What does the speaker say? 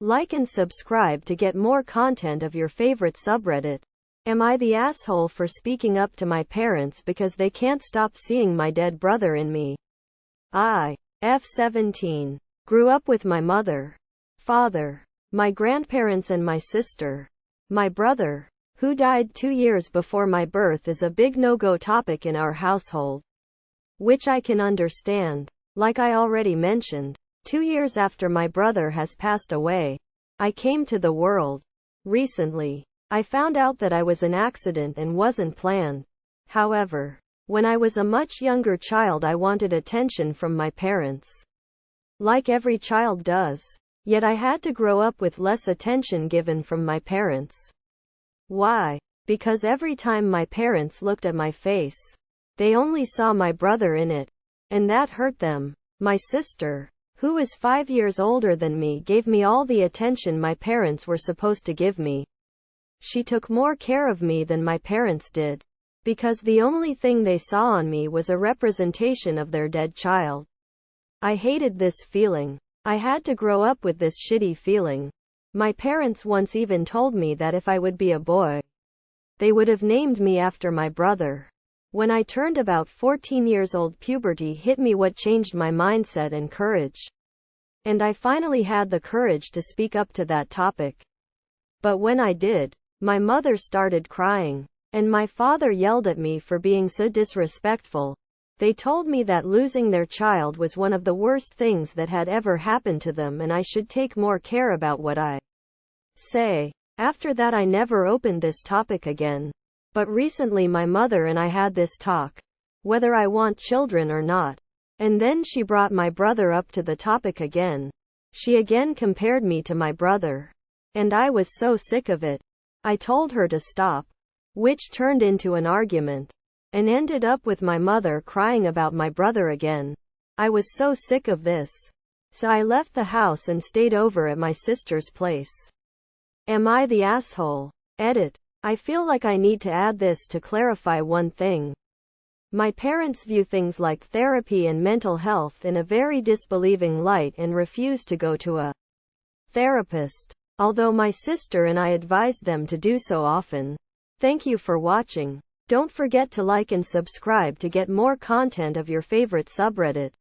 Like and subscribe to get more content of your favorite subreddit. Am I the asshole for speaking up to my parents because they can't stop seeing my dead brother in me? F17. Grew up with my mother, father, my grandparents and my sister. My brother, who died 2 years before my birth, is a big no-go topic in our household. Which I can understand. Like I already mentioned, 2 years after my brother has passed away, I came to the world. Recently, I found out that I was an accident and wasn't planned. However, when I was a much younger child, I wanted attention from my parents. Like every child does. Yet I had to grow up with less attention given from my parents. Why? Because every time my parents looked at my face, they only saw my brother in it. And that hurt them. My sister, who is 5 years older than me, gave me all the attention my parents were supposed to give me. She took more care of me than my parents did. Because the only thing they saw on me was a representation of their dead child. I hated this feeling. I had to grow up with this shitty feeling. My parents once even told me that if I would be a boy, they would have named me after my brother. When I turned about 14 years old, puberty hit me, what changed my mindset and courage. And I finally had the courage to speak up to that topic. But when I did, my mother started crying, and my father yelled at me for being so disrespectful. They told me that losing their child was one of the worst things that had ever happened to them, and I should take more care about what I say. After that, I never opened this topic again. But recently my mother and I had this talk, whether I want children or not. And then she brought my brother up to the topic again. She again compared me to my brother. And I was so sick of it. I told her to stop, which turned into an argument. And ended up with my mother crying about my brother again. I was so sick of this. So I left the house and stayed over at my sister's place. Am I the asshole? Edit. I feel like I need to add this to clarify one thing. My parents view things like therapy and mental health in a very disbelieving light and refuse to go to a therapist. Although my sister and I advised them to do so often. Thank you for watching. Don't forget to like and subscribe to get more content of your favorite subreddit.